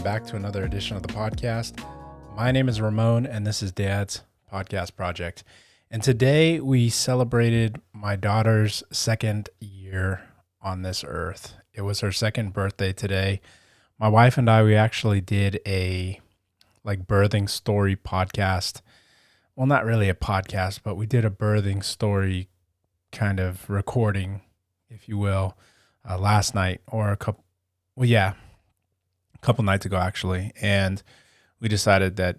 back to another edition of the podcast. My name is Ramon, and this is Dad's podcast project. And today we celebrated my daughter's second year on this earth. It was her second birthday today. My wife and I, we actually did a birthing story podcast. Well, not really a podcast, but we did a birthing story kind of recording, if you will, last night or a couple nights ago actually. And we decided that,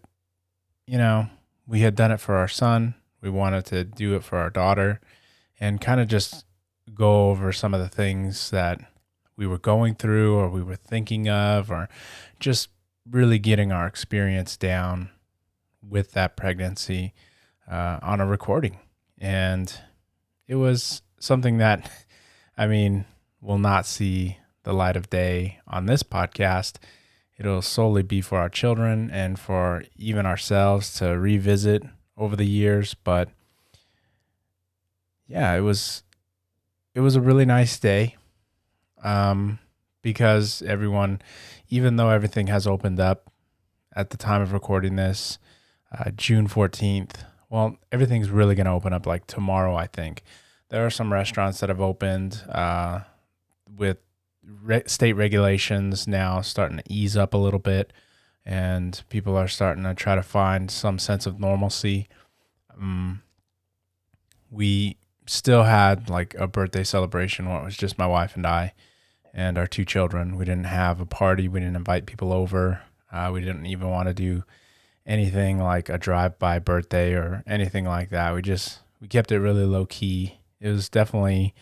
we had done it for our son. We wanted to do it for our daughter and kind of just go over some of the things that we were going through or we were thinking of, or just really getting our experience down with that pregnancy on a recording. And it was something that, will not see the light of day on this podcast. It'll solely be for our children and for even ourselves to revisit over the years. But yeah, it was a really nice day because everyone, even though everything has opened up at the time of recording this, June 14th, well, everything's really going to open up like tomorrow, I think. There are some restaurants that have opened with state regulations now starting to ease up a little bit, and people are starting to try to find some sense of normalcy. We still had like a birthday celebration where it was just my wife and I and our two children. We didn't have a party. We didn't invite people over. We didn't even want to do anything like a drive-by birthday or anything like that. We kept it really low key. It was definitely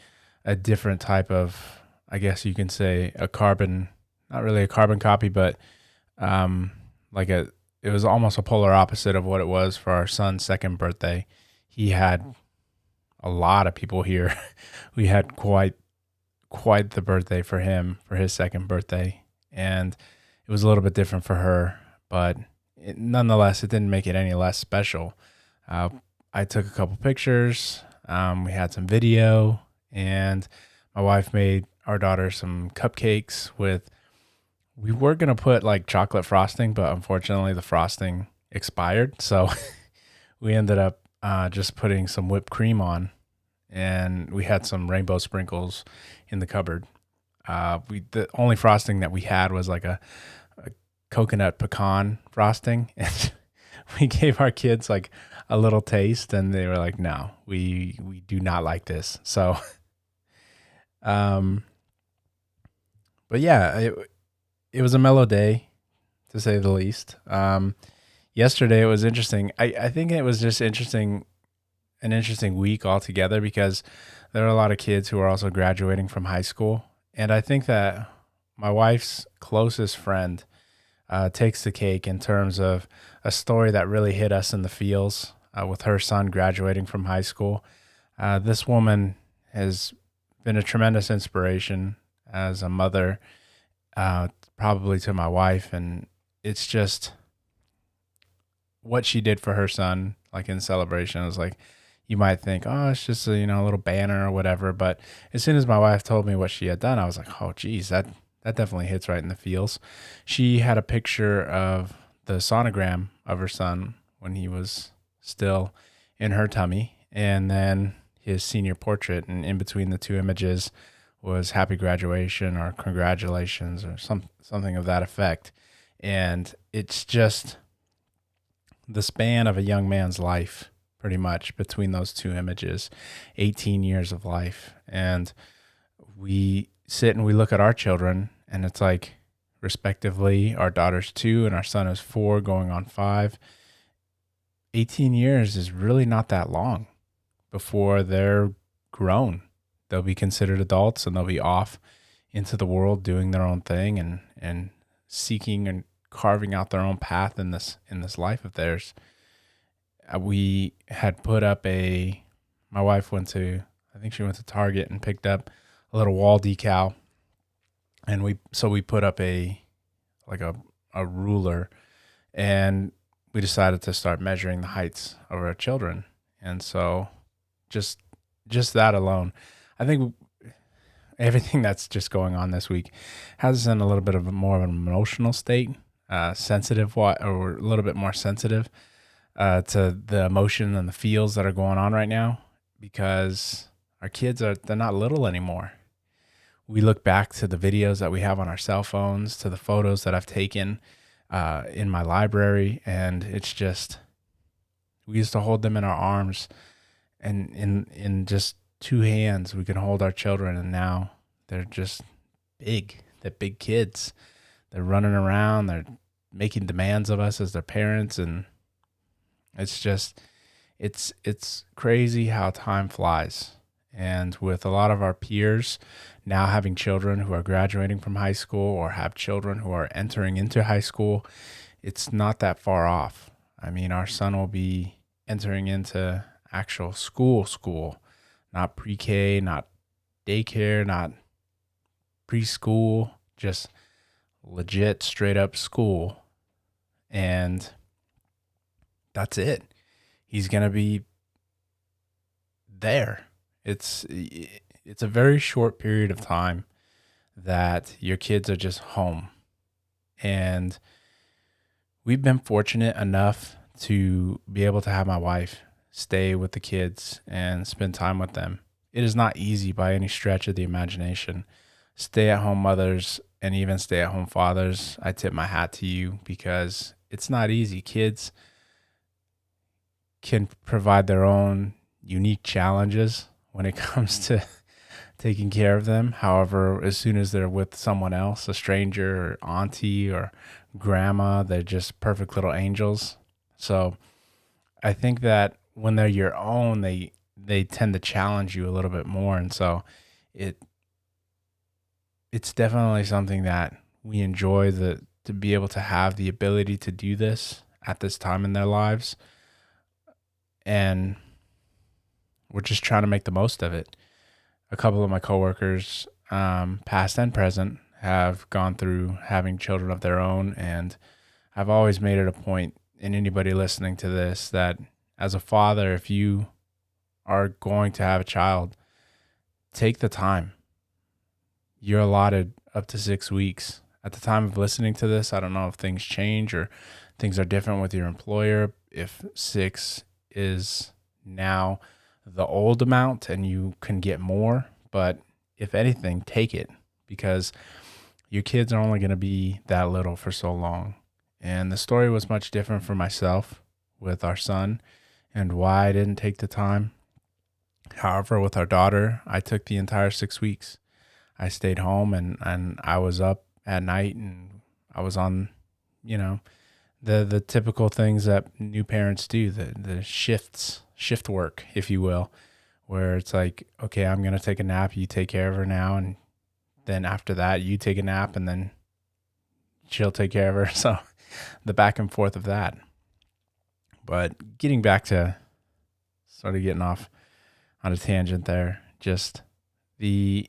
a different type of, I guess you can say, not really a carbon copy, but it was almost a polar opposite of what it was for our son's second birthday. He had a lot of people here. We had quite the birthday for him for his second birthday, and it was a little bit different for her, but nonetheless, it didn't make it any less special. I took a couple pictures. We had some video, and my wife made our daughter some cupcakes we were going to put like chocolate frosting, but unfortunately the frosting expired. So we ended up just putting some whipped cream on, and we had some rainbow sprinkles in the cupboard. The only frosting that we had was like a coconut pecan frosting, and we gave our kids like a little taste, and they were like, no, we do not like this. So, but yeah, it was a mellow day, to say the least. Yesterday it was interesting. I think it was just an interesting week altogether, because there are a lot of kids who are also graduating from high school. And I think that my wife's closest friend takes the cake in terms of a story that really hit us in the feels with her son graduating from high school. This woman has been a tremendous inspiration as a mother, probably to my wife, and it's just what she did for her son, like in celebration. It was like, you might think, oh, it's just a little banner or whatever, but as soon as my wife told me what she had done, I was like, oh geez, that definitely hits right in the feels. She had a picture of the sonogram of her son when he was still in her tummy, and then his senior portrait, and in between the two images was happy graduation or congratulations or something of that effect. And it's just the span of a young man's life, pretty much, between those two images, 18 years of life. And we sit and we look at our children, and it's like, respectively, our daughter's 2 and our son is 4 going on 5. 18 years is really not that long before they're grown. They'll be considered adults, and they'll be off into the world doing their own thing and seeking and carving out their own path in this life of theirs. We had put up my wife went to Target and picked up a little wall decal, and we put up a ruler, and we decided to start measuring the heights of our children. And so just that alone, I think everything that's just going on this week has us in a little bit of more of an emotional state. sensitive, or a little bit more sensitive to the emotion and the feels that are going on right now, because our kids they're not little anymore. We look back to the videos that we have on our cell phones, to the photos that I've taken in my library, and it's just, we used to hold them in our arms, and in just two hands we can hold our children, and now they're just big. They're big kids. They're running around. They're making demands of us as their parents, and it's just, it's crazy how time flies. And with a lot of our peers now having children who are graduating from high school or have children who are entering into high school, it's not that far off. I mean, our son will be entering into actual school, not pre-K, not daycare, not preschool, just legit straight up school. And that's it. He's going to be there. It's a very short period of time that your kids are just home. And we've been fortunate enough to be able to have my wife stay with the kids and spend time with them. It is not easy by any stretch of the imagination. Stay-at-home mothers and even stay-at-home fathers, I tip my hat to you, because it's not easy. Kids can provide their own unique challenges when it comes to taking care of them. However, as soon as they're with someone else, a stranger or auntie or grandma, they're just perfect little angels. So I think that when they're your own, they tend to challenge you a little bit more. And so it's definitely something that we enjoy, to be able to have the ability to do this at this time in their lives. And we're just trying to make the most of it. A couple of my coworkers, past and present, have gone through having children of their own. And I've always made it a point, in anybody listening to this, that as a father, if you are going to have a child, take the time. You're allotted up to 6 weeks. At the time of listening to this, I don't know if things change or things are different with your employer, if 6 is now the old amount and you can get more. But if anything, take it, because your kids are only going to be that little for so long. And the story was much different for myself with our son and why I didn't take the time. However, with our daughter, I took the entire 6 weeks. I stayed home, and I was up at night, and I was on, the typical things that new parents do, the shift work, if you will, where it's like, okay, I'm going to take a nap. You take care of her now. And then after that, you take a nap, and then she'll take care of her. So the back and forth of that. But getting back to sort of getting off on a tangent there, just the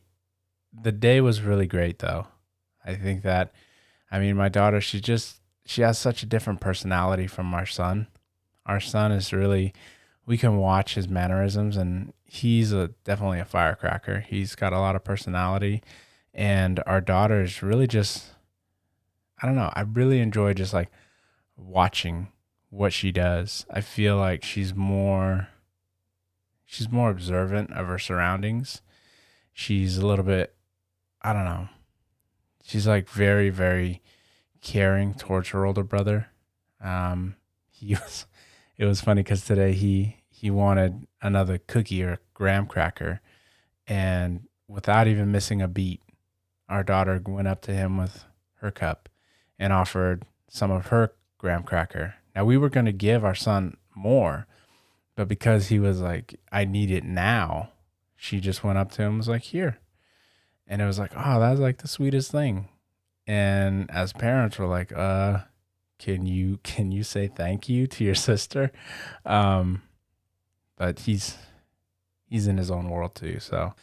day was really great, though. I think that, my daughter, she has such a different personality from our son. Our son is really, we can watch his mannerisms, and he's definitely a firecracker. He's got a lot of personality. And our daughter is really just, I don't know, I really enjoy just like watching what she does. I feel like she's more observant of her surroundings. She's a little bit, I don't know, she's like very, very caring towards her older brother. It was funny because today he wanted another cookie or graham cracker, and without even missing a beat, our daughter went up to him with her cup and offered some of her graham cracker. Now, we were going to give our son more, but because he was like, I need it now, she just went up to him and was like, here. And it was like, oh, that's like the sweetest thing. And as parents, we're like, can you say thank you to your sister? But he's in his own world too. So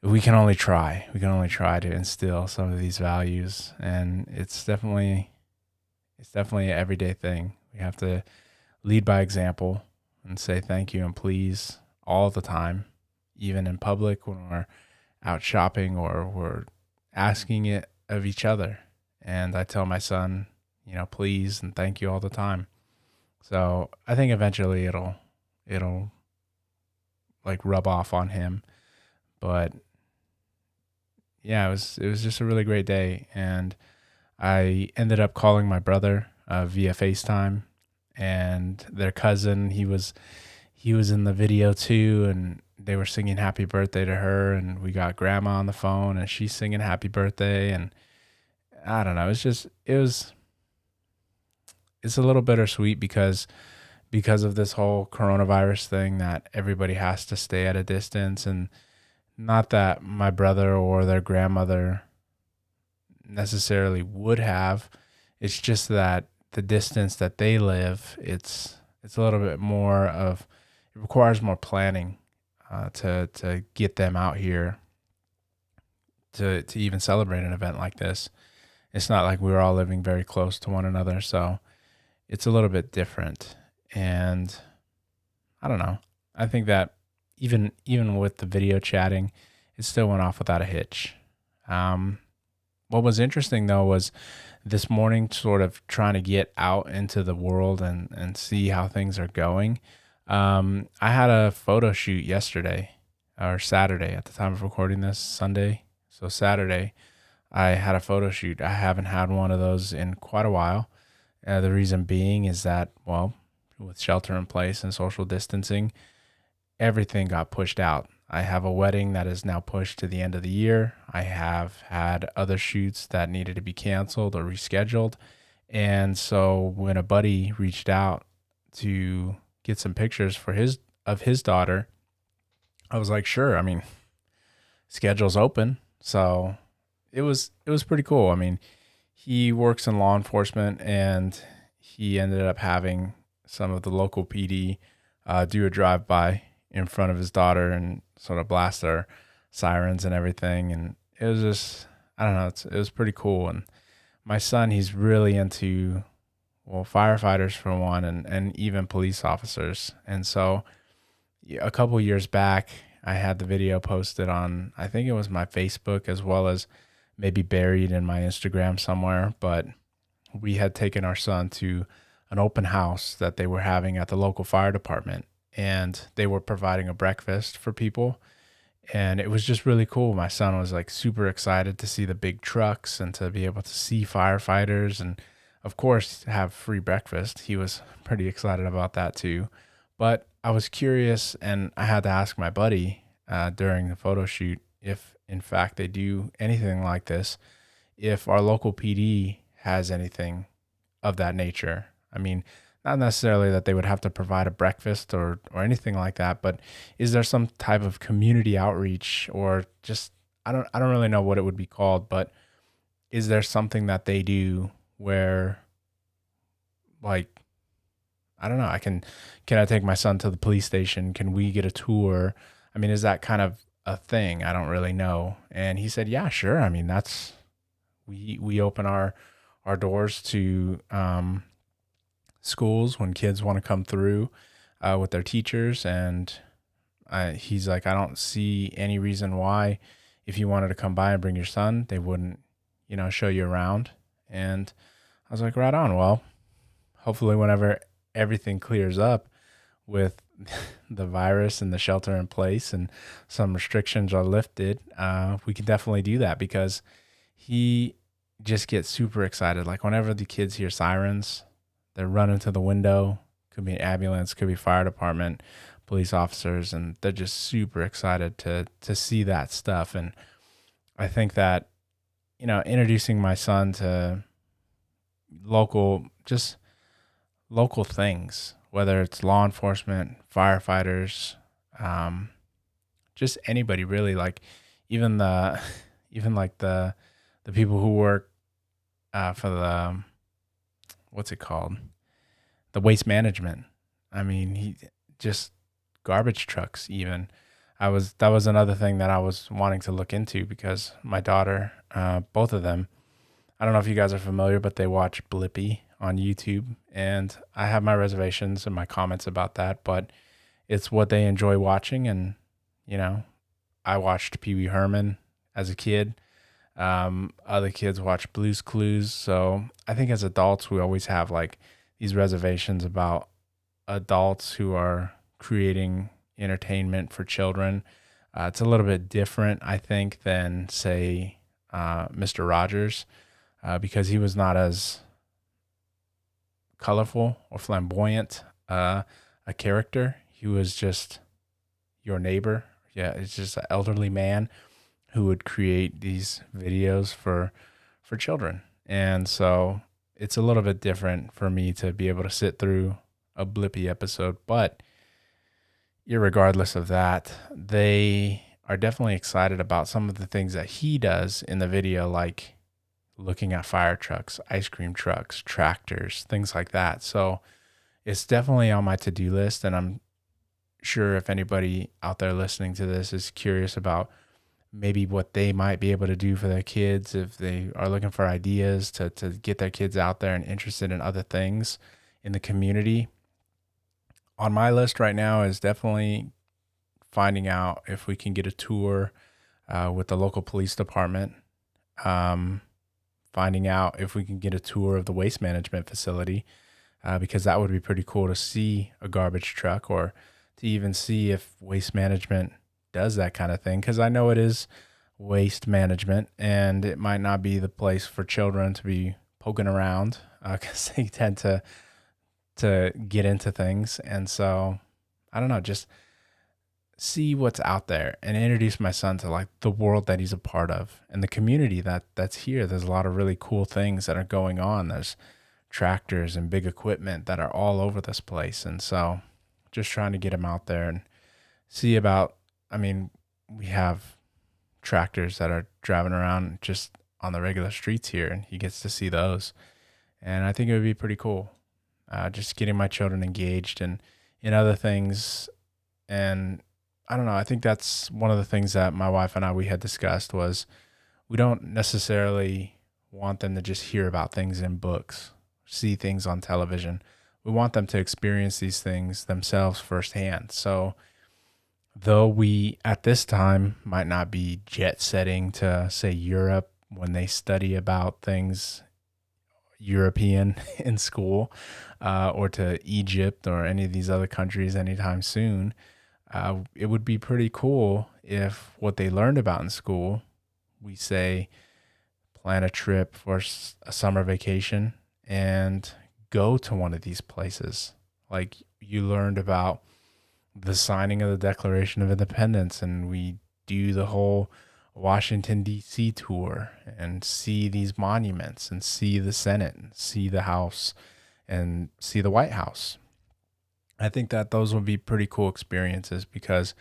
we can only try to instill some of these values. And it's definitely an everyday thing. We have to lead by example and say thank you and please all the time, even in public when we're out shopping or we're asking it of each other. And I tell my son please and thank you all the time. So I think eventually it'll like rub off on him. But yeah, it was just a really great day, and I ended up calling my brother via FaceTime, and their cousin. He was in the video too, and they were singing happy birthday to her, and we got grandma on the phone, and she's singing happy birthday, and I don't know. It's a little bittersweet because of this whole coronavirus thing that everybody has to stay at a distance, and not that my brother or their grandmother necessarily would have. It's just that the distance that they live, it's a little bit more of it requires more planning to get them out here to even celebrate an event like this. It's not like we were all living very close to one another, so it's a little bit different. And I don't know. I think that even with the video chatting, it still went off without a hitch. What was interesting though was this morning, sort of trying to get out into the world and see how things are going. I had a photo shoot yesterday or Saturday at the time of recording this, Sunday. So Saturday, I had a photo shoot. I haven't had one of those in quite a while. The reason being is that, well, with shelter in place and social distancing, everything got pushed out. I have a wedding that is now pushed to the end of the year. I have had other shoots that needed to be canceled or rescheduled. And so when a buddy reached out to get some pictures for his daughter, I was like, sure. I mean, schedule's open. So it was pretty cool. I mean, he works in law enforcement, and he ended up having some of the local PD do a drive-by in front of his daughter and sort of blast their sirens and everything. And it was just, I don't know, it was pretty cool. And my son, he's really into, well, firefighters for one, and even police officers. And so a couple years back, I had the video posted on, I think it was my Facebook, as well as maybe buried in my Instagram somewhere. But we had taken our son to an open house that they were having at the local fire department, and they were providing a breakfast for people. And it was just really cool. My son was like super excited to see the big trucks and to be able to see firefighters, and of course have free breakfast. He was pretty excited about that too. But I was curious, and I had to ask my buddy during the photo shoot if in fact they do anything like this, if our local PD has anything of that nature. I mean, not necessarily that they would have to provide a breakfast or anything like that, but is there some type of community outreach, or just, I don't really know what it would be called, but is there something that they do where, like, I don't know, can I take my son to the police station? Can we get a tour? I mean, is that kind of a thing? I don't really know. And he said, yeah, sure. I mean, we open our doors to schools when kids want to come through with their teachers. And he's like, I don't see any reason why, if you wanted to come by and bring your son, they wouldn't, show you around. And I was like, right on. Well, hopefully whenever everything clears up with the virus and the shelter in place and some restrictions are lifted, we can definitely do that, because he just gets super excited. Like whenever the kids hear sirens, they're running to the window. Could be an ambulance, could be fire department, police officers, and they're just super excited to see that stuff. And I think that, introducing my son to local things, whether it's law enforcement, firefighters, just anybody really, like even the people who work for the, what's it called? The waste management. I mean, he just garbage trucks even. That was another thing that I was wanting to look into, because my daughter, both of them, I don't know if you guys are familiar, but they watch Blippi on YouTube, and I have my reservations and my comments about that, but it's what they enjoy watching. And, I watched Pee Wee Herman as a kid. Other kids watch Blue's Clues. So I think as adults, we always have like these reservations about adults who are creating entertainment for children. It's a little bit different, I think, than say Mr. Rogers, because he was not as colorful or flamboyant a character. He was just your neighbor. Yeah, it's just an elderly man who would create these videos for children. And so it's a little bit different for me to be able to sit through a Blippy episode, but irregardless of that, they are definitely excited about some of the things that he does in the video, like looking at fire trucks, ice cream trucks, tractors, things like that. So it's definitely on my to-do list, and I'm sure if anybody out there listening to this is curious about maybe what they might be able to do for their kids, if they are looking for ideas to get their kids out there and interested in other things in the community, on my list right now is definitely finding out if we can get a tour with the local police department, um, finding out if we can get a tour of the waste management facility, because that would be pretty cool to see a garbage truck, or to even see if waste management does that kind of thing. Because I know it is waste management, and it might not be the place for children to be poking around, because they tend to get into things. And so I don't know, just see what's out there and introduce my son to like the world that he's a part of and the community that's here. There's a lot of really cool things that are going on. There's tractors and big equipment that are all over this place. And so just trying to get him out there and see about, I mean, we have tractors that are driving around just on the regular streets here, and he gets to see those. And I think it would be pretty cool. Just getting my children engaged in other things. And I don't know, I think that's one of the things that my wife and I, we had discussed, was we don't necessarily want them to just hear about things in books, see things on television. We want them to experience these things themselves firsthand. So though we at this time might not be jet setting to say Europe when they study about things European in school, or to Egypt or any of these other countries anytime soon, it would be pretty cool if what they learned about in school, we say, plan a trip for a summer vacation and go to one of these places. Like you learned about the signing of the Declaration of Independence, and we do the whole Washington, D.C. tour and see these monuments and see the Senate and see the House and see the White House. I think that those would be pretty cool experiences, because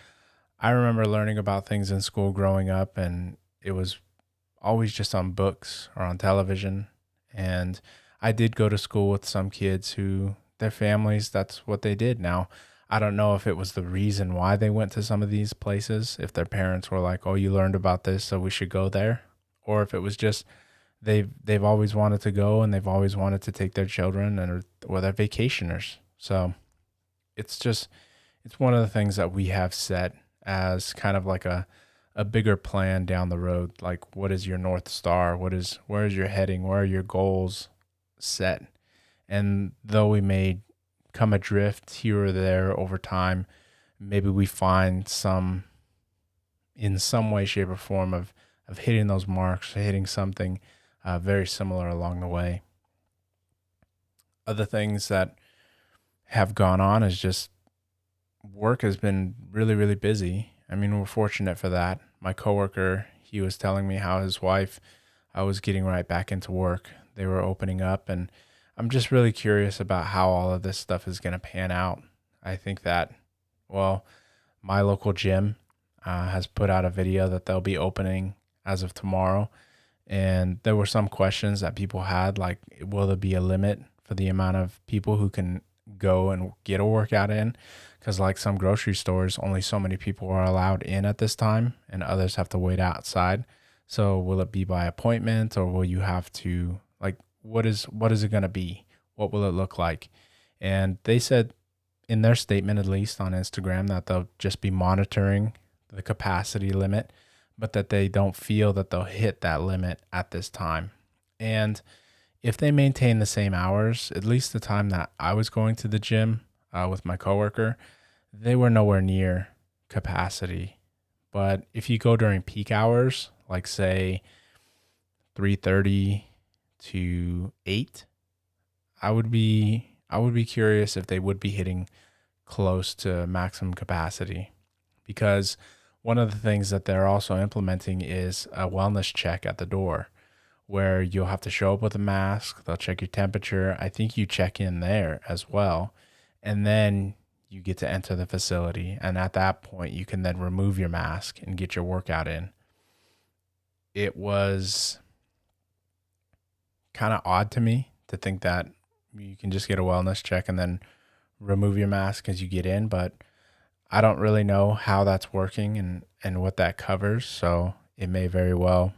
I remember learning about things in school growing up, and it was always just on books or on television. And I did go to school with some kids who their families, that's what they did. Now, I don't know if it was the reason why they went to some of these places, if their parents were like, "Oh, you learned about this, so we should go there," or if it was just they've always wanted to go, and they've always wanted to take their children, and or they're vacationers. So it's one of the things that we have set as kind of like a bigger plan down the road. Like, what is your North Star? Where is your heading? Where are your goals set? And though we may come adrift here or there over time, maybe we find in some way, shape, or form of hitting those marks, hitting something very similar along the way. Other things that have gone on is just work has been really, really busy. I mean, we're fortunate for that. My coworker, he was telling me how his wife was getting right back into work. They were opening up, and I'm just really curious about how all of this stuff is going to pan out. I think that, well, my local gym has put out a video that they'll be opening as of tomorrow. And there were some questions that people had, like, will there be a limit for the amount of people who can go and get a workout in? Because like some grocery stores, only so many people are allowed in at this time, and others have to wait outside. So will it be by appointment, or will you have to, like, what is it going to be? What will it look like? And they said in their statement, at least on Instagram, that they'll just be monitoring the capacity limit, but that they don't feel that they'll hit that limit at this time. And if they maintain the same hours, at least the time that I was going to the gym with my coworker, they were nowhere near capacity. But if you go during peak hours, like say 3:30 to 8, I would be curious if they would be hitting close to maximum capacity, because one of the things that they're also implementing is a wellness check at the door where you'll have to show up with a mask. They'll check your temperature. I think you check in there as well. And then you get to enter the facility. And at that point, you can then remove your mask and get your workout in. It was kind of odd to me to think that you can just get a wellness check and then remove your mask as you get in. But I don't really know how that's working and what that covers. So it may very well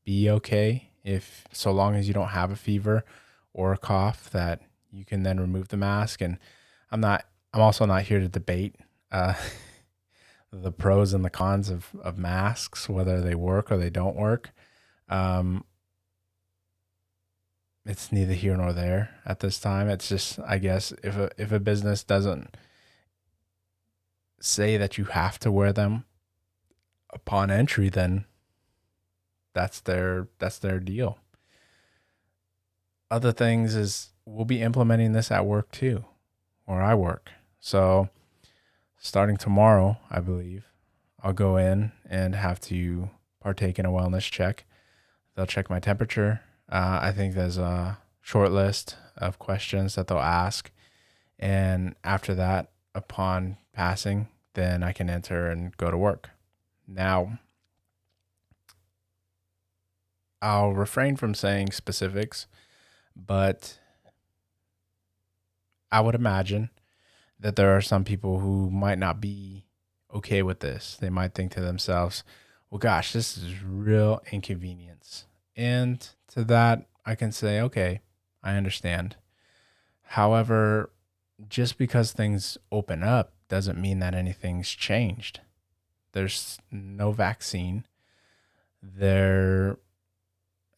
be okay, if so long as you don't have a fever or a cough, that you can then remove the mask. And I'm also not here to debate uh, the pros and the cons of masks, whether they work or they don't work. Um, it's neither here nor there at this time. It's just, I guess, if a business doesn't say that you have to wear them upon entry, then that's their deal. Other things is we'll be implementing this at work too, where I work. So starting tomorrow, I believe, I'll go in and have to partake in a wellness check. They'll check my temperature. I think there's a short list of questions that they'll ask. And after that, upon passing, then I can enter and go to work. Now, I'll refrain from saying specifics, but I would imagine that there are some people who might not be okay with this. They might think to themselves, well, gosh, this is real inconvenience. And to that, I can say, okay, I understand. However, just because things open up doesn't mean that anything's changed. There's no vaccine. There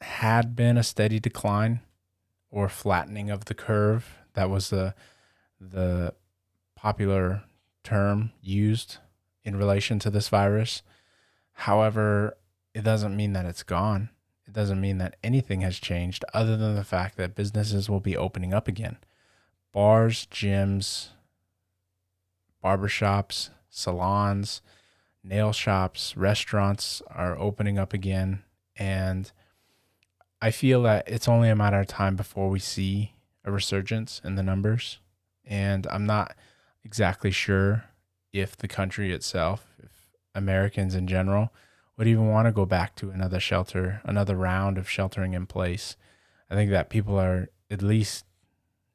had been a steady decline or flattening of the curve. That was the popular term used in relation to this virus. However, it doesn't mean that it's gone. It doesn't mean that anything has changed other than the fact that businesses will be opening up again. Bars, gyms, barbershops, salons, nail shops, restaurants are opening up again. And I feel that it's only a matter of time before we see a resurgence in the numbers. And I'm not exactly sure if the country itself, if Americans in general, would even want to go back to another round of sheltering in place. I think that people are, at least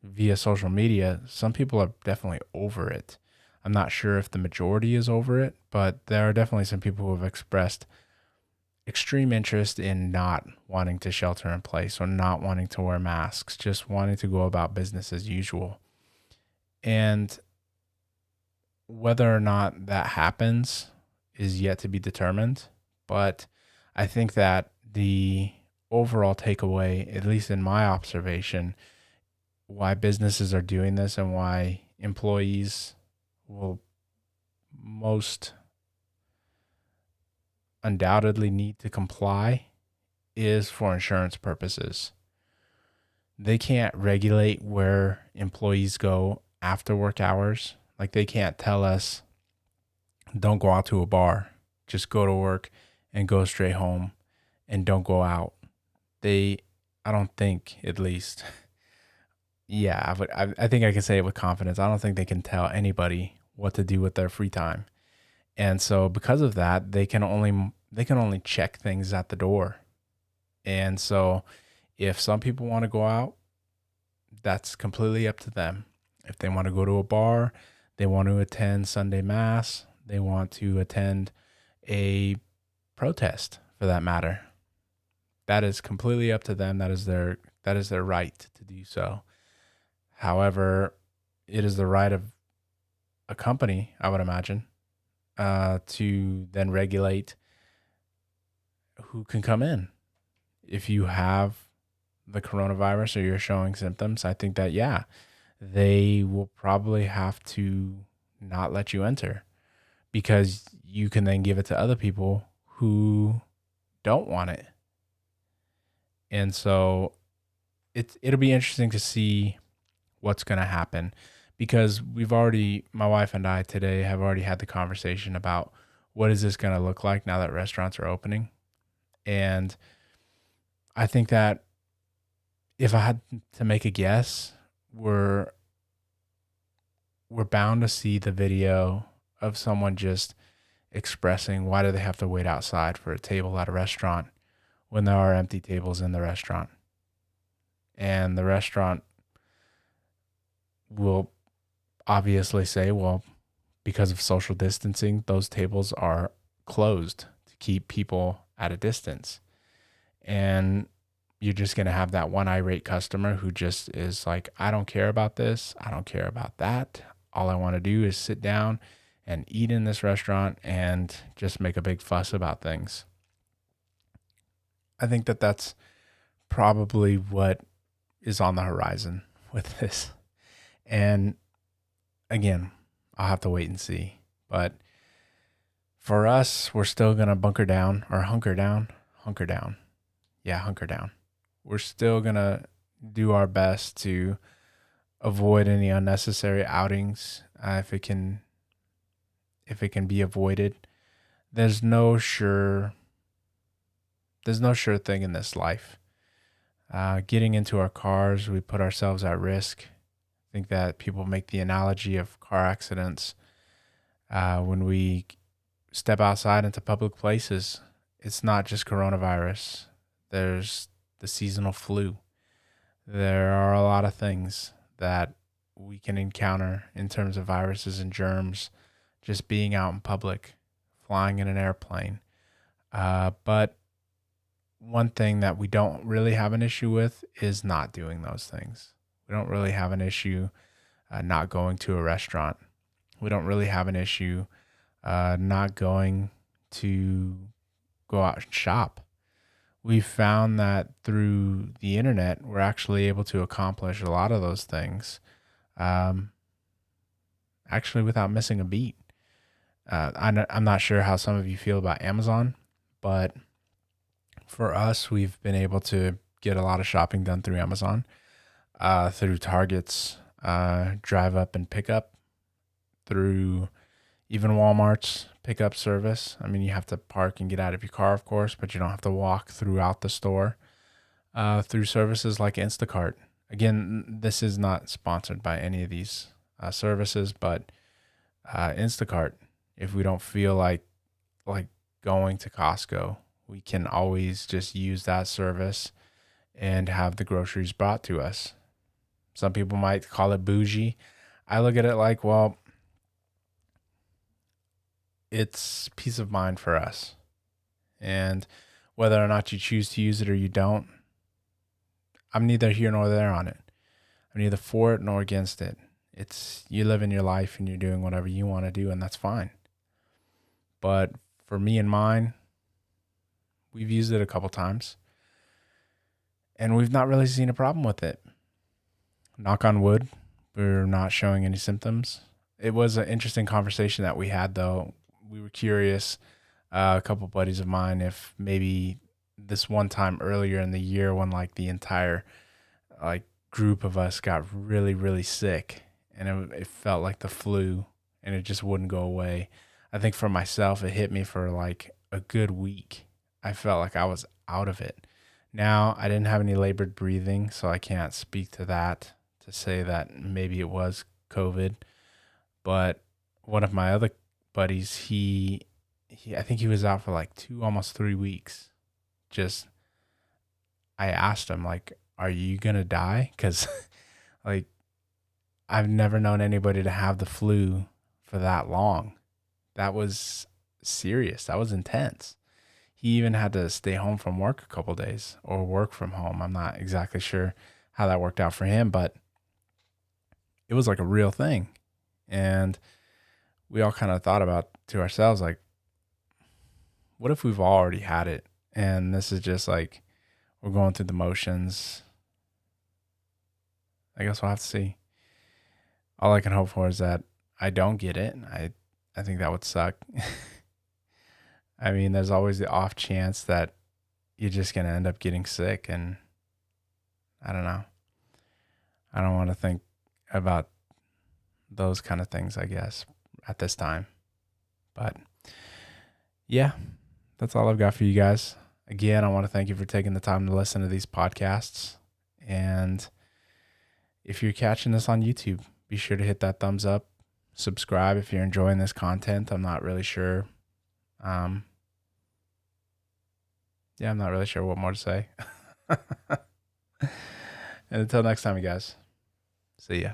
via social media, some people are definitely over it. I'm not sure if the majority is over it, but there are definitely some people who have expressed extreme interest in not wanting to shelter in place or not wanting to wear masks, just wanting to go about business as usual. And whether or not that happens is yet to be determined. But I think that the overall takeaway, at least in my observation, why businesses are doing this and why employees will most undoubtedly need to comply is for insurance purposes. They can't regulate where employees go after work hours. Like, they can't tell us, don't go out to a bar, just go to work and go straight home and don't go out. I don't think, at least, yeah, I think I can say it with confidence. I don't think they can tell anybody what to do with their free time. And so because of that, they can only check things at the door. And so if some people want to go out, that's completely up to them. If they want to go to a bar, they want to attend Sunday mass, they want to attend a protest for that matter. That is completely up to them. That is their right to do so. However, it is the right of a company, I would imagine, to then regulate who can come in. If you have the coronavirus or you're showing symptoms, I think that, yeah, they will probably have to not let you enter, because you can then give it to other people who don't want it. And so it'll be interesting to see what's going to happen, because my wife and I today have already had the conversation about what is this going to look like now that restaurants are opening. And I think that if I had to make a guess, we're bound to see the video of someone just expressing why do they have to wait outside for a table at a restaurant when there are empty tables in the restaurant. And the restaurant will obviously say, well, because of social distancing, those tables are closed to keep people at a distance. And you're just going to have that one irate customer who just is like, I don't care about this. I don't care about that. All I want to do is sit down and eat in this restaurant and just make a big fuss about things. I think that that's probably what is on the horizon with this. And again, I'll have to wait and see. But for us, we're still going to bunker down or hunker down. Yeah, hunker down. We're still going to do our best to avoid any unnecessary outings if it can be avoided. There's no sure thing in this life. Getting into our cars, we put ourselves at risk. I think that people make the analogy of car accidents. When we step outside into public places, it's not just coronavirus. There's the seasonal flu. There are a lot of things that we can encounter in terms of viruses and germs just being out in public, flying in an airplane. But one thing that we don't really have an issue with is not doing those things. We don't really have an issue not going to a restaurant. We don't really have an issue not going to go out and shop. We found that through the internet, we're actually able to accomplish a lot of those things, actually without missing a beat. I'm not sure how some of you feel about Amazon, but for us, we've been able to get a lot of shopping done through Amazon, through Target's drive up and pick up, through even Walmart's pickup service. I mean, you have to park and get out of your car, of course, but you don't have to walk throughout the store. Through services like Instacart. Again, this is not sponsored by any of these services, but Instacart. If we don't feel like going to Costco, we can always just use that service and have the groceries brought to us. Some people might call it bougie. I look at it like, well, it's peace of mind for us. And whether or not you choose to use it or you don't, I'm neither here nor there on it. I'm neither for it nor against it. It's you living your life and you're doing whatever you want to do, and that's fine. But for me and mine, we've used it a couple times, and we've not really seen a problem with it. Knock on wood, we're not showing any symptoms. It was an interesting conversation that we had, though. We were curious, a couple buddies of mine, if maybe this one time earlier in the year when the entire group of us got really, really sick, and it felt like the flu and it just wouldn't go away. I think for myself, it hit me for a good week. I felt like I was out of it. Now, I didn't have any labored breathing, so I can't speak to that to say that maybe it was COVID. But one of my other buddies, he I think he was out for 2, almost 3 weeks. I asked him, are you going to die? Because I've never known anybody to have the flu for that long. That was serious. That was intense. He even had to stay home from work a couple days, or work from home. I'm not exactly sure how that worked out for him, but it was a real thing. And we all kind of thought about to ourselves, what if we've already had it and this is just like we're going through the motions. I guess we'll have to see. All I can hope for is that I don't get it. I think that would suck. I mean, there's always the off chance that you're just going to end up getting sick, and I don't know. I don't want to think about those kind of things, I guess, at this time. But yeah, that's all I've got for you guys. Again, I want to thank you for taking the time to listen to these podcasts. And if you're catching this on YouTube, be sure to hit that thumbs up. Subscribe if you're enjoying this content. I'm not really sure. I'm not really sure what more to say. And until next time, you guys. See ya.